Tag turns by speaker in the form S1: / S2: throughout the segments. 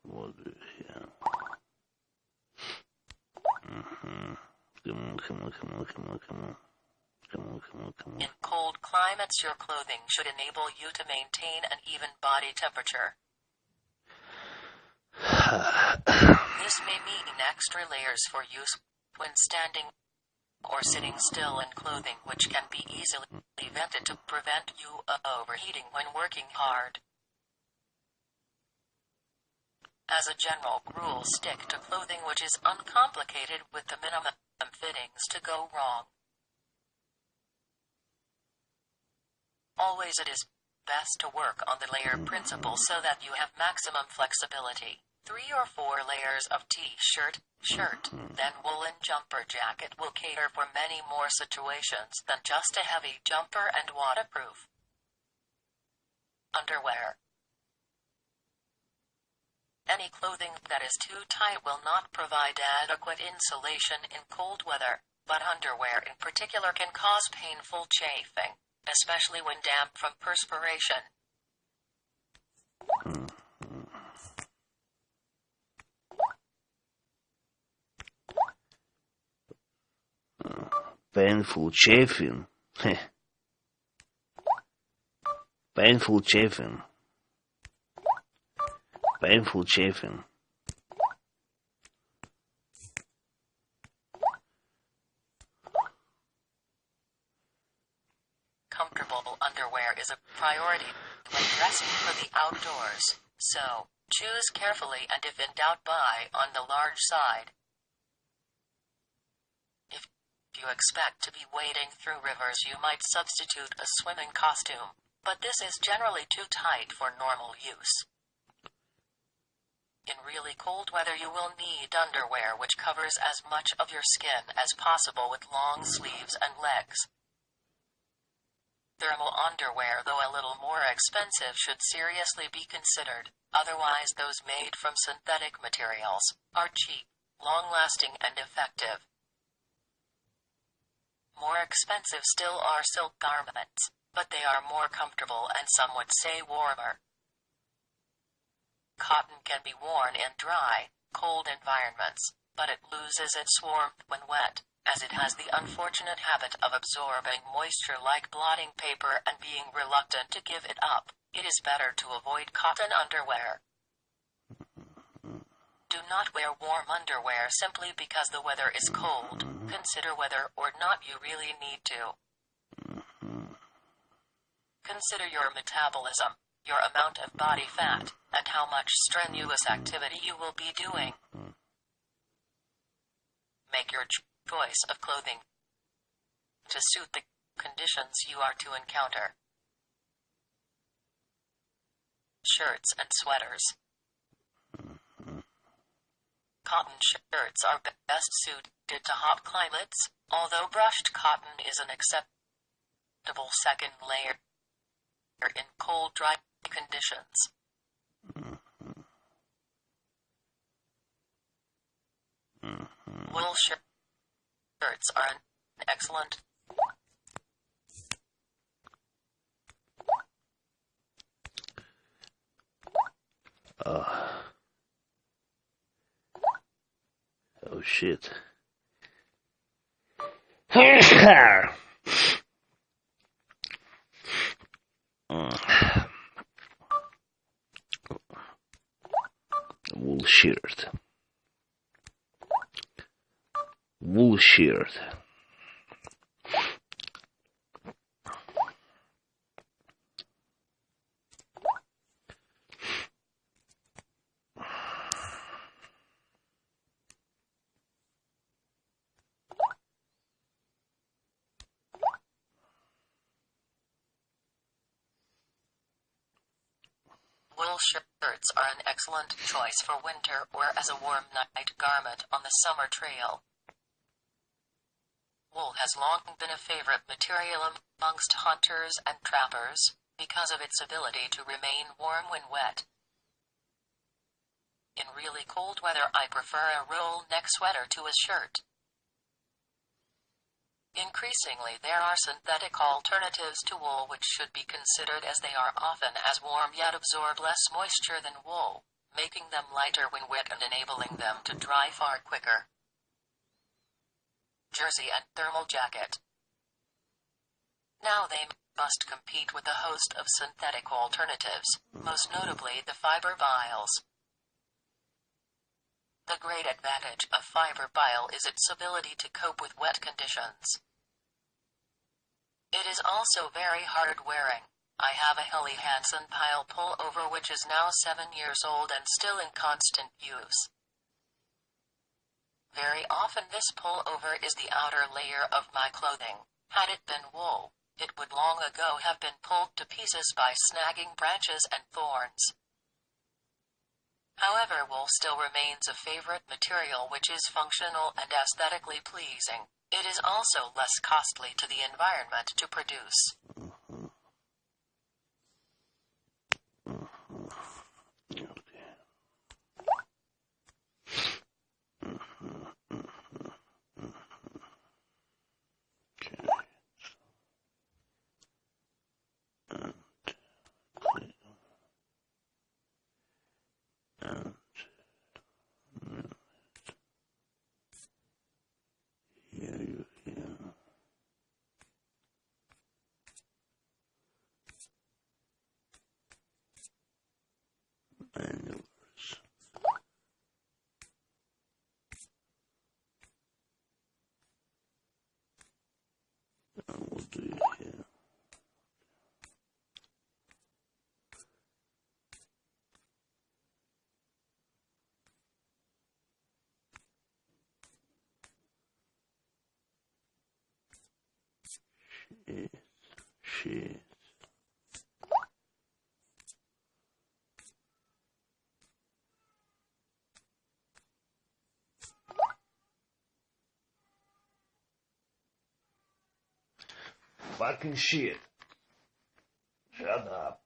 S1: Вот here. Come on.
S2: In cold climates, your clothing should enable you to maintain an even body temperature. This may mean extra layers for use when standing or sitting still in clothing which can be easily vented to prevent you overheating when working hard. As a general rule, stick to clothing which is uncomplicated with the minimum fittings to go wrong. Always it is best to work on the layer principle so that you have maximum flexibility. 3 or 4 layers of t-shirt, shirt, then woolen jumper jacket will cater for many more situations than just a heavy jumper and waterproof. Underwear. Any clothing that is too tight will not provide adequate insulation in cold weather, but underwear in particular can cause painful chafing, especially when damp from perspiration.
S1: Painful chafing. Painful chafing. Painful chafing.
S2: Comfortable underwear is a priority when dressing for the outdoors, so choose carefully and if in doubt buy on the large side. If you expect to be wading through rivers, you might substitute a swimming costume, but this is generally too tight for normal use. In really cold weather, you will need underwear which covers as much of your skin as possible with long sleeves and legs. Thermal underwear, though a little more expensive, should seriously be considered. Otherwise, those made from synthetic materials are cheap, long-lasting, and effective. More expensive still are silk garments, but they are more comfortable and some would say warmer. Cotton can be worn in dry, cold environments, but it loses its warmth when wet, as it has the unfortunate habit of absorbing moisture like blotting paper and being reluctant to give it up. It is better to avoid cotton underwear. Do not wear warm underwear simply because the weather is cold. Consider whether or not you really need to. Consider your metabolism, your amount of body fat, and how much strenuous activity you will be doing. Make your choice of clothing to suit the conditions you are to encounter. Shirts and sweaters. Cotton shirts are best suited to hot climates, although brushed cotton is an acceptable second layer in cold, dry conditions. Wool shirts are an excellent
S1: Oh shit. Wool shirt. Wool shirt.
S2: Wool shirts are an excellent choice for winter or as a warm night garment on the summer trail. Wool has long been a favorite material amongst hunters and trappers because of its ability to remain warm when wet. In really cold weather, I prefer a roll neck sweater to a shirt. Increasingly, there are synthetic alternatives to wool which should be considered as they are often as warm yet absorb less moisture than wool, making them lighter when wet and enabling them to dry far quicker. Jersey and thermal jacket. Now they must compete with a host of synthetic alternatives, most notably the fiber vials. The great advantage of fiber bile is its ability to cope with wet conditions. It is also very hard wearing. I have a Helly Hansen pile pullover which is now 7 years old and still in constant use. Very often this pullover is the outer layer of my clothing. Had it been wool, it would long ago have been pulled to pieces by snagging branches and thorns. However, wool still remains a favorite material which is functional and aesthetically pleasing. It is also less costly to the environment to produce.
S1: What do you hear? Shit. Fucking shit. Shut up.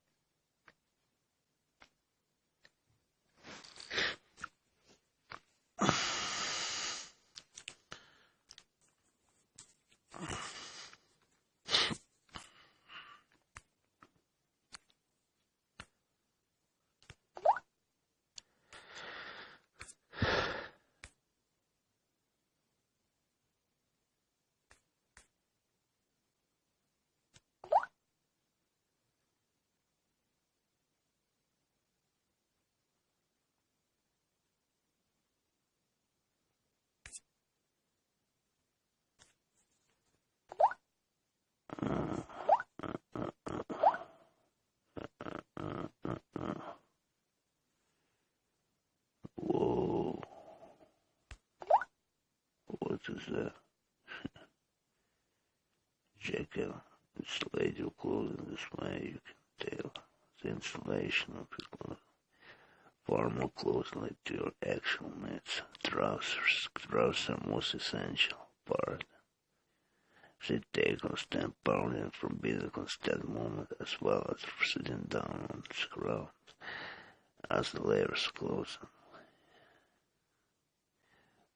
S1: Whoa. What is that? Check out installate your clothing this way. You can tailor the installation of your clothing far more closely to your actual needs. Trousers are most essential part. They take constant pounding from being a constant movement as well as for sitting down on the ground as the layers close.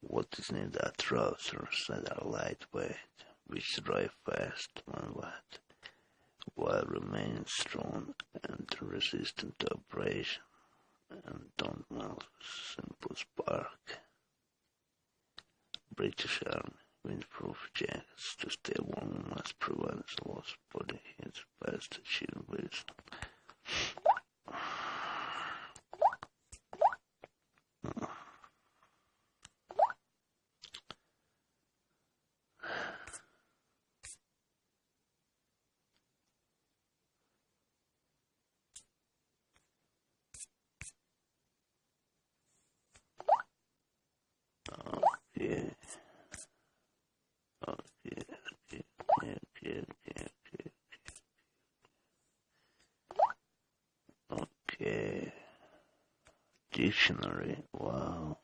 S1: What is needed are trousers that are lightweight, which dry fast when wet, while remaining strong and resistant to abrasion, and don't melt with simple spark. British Army windproof jackets to stay warm must prevent loss body heat best achieved with Okay. Dictionary. Wow.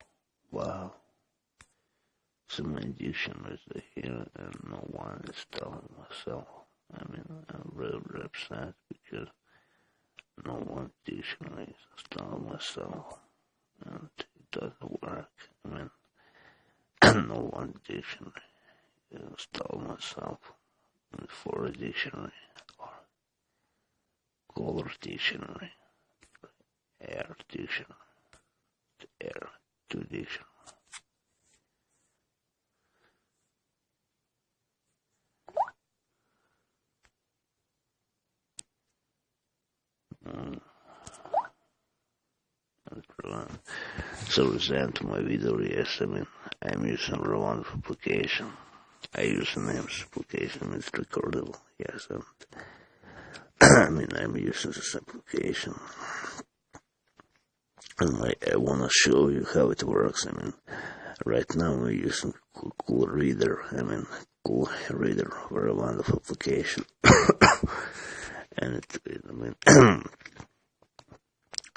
S1: So many dictionaries are here and no one is telling myself. I mean, I'm really upset because no one dictionary is telling myself and it doesn't work. I mean, no one dictionary install myself for a dictionary or color dictionary, air dictionary, air 2 dictionary. So listen to my video, yes, I'm using Rowan application. I use the names application, it's recordable, yes, and I'm using this application. And I wanna show you how it works. Right now we're using cool+reader. cool+reader, very wonderful application. And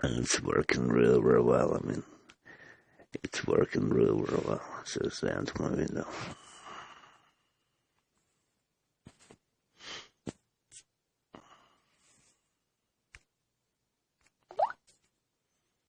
S1: and it's working really, really well. It's working really, really well. So it's the end of my video.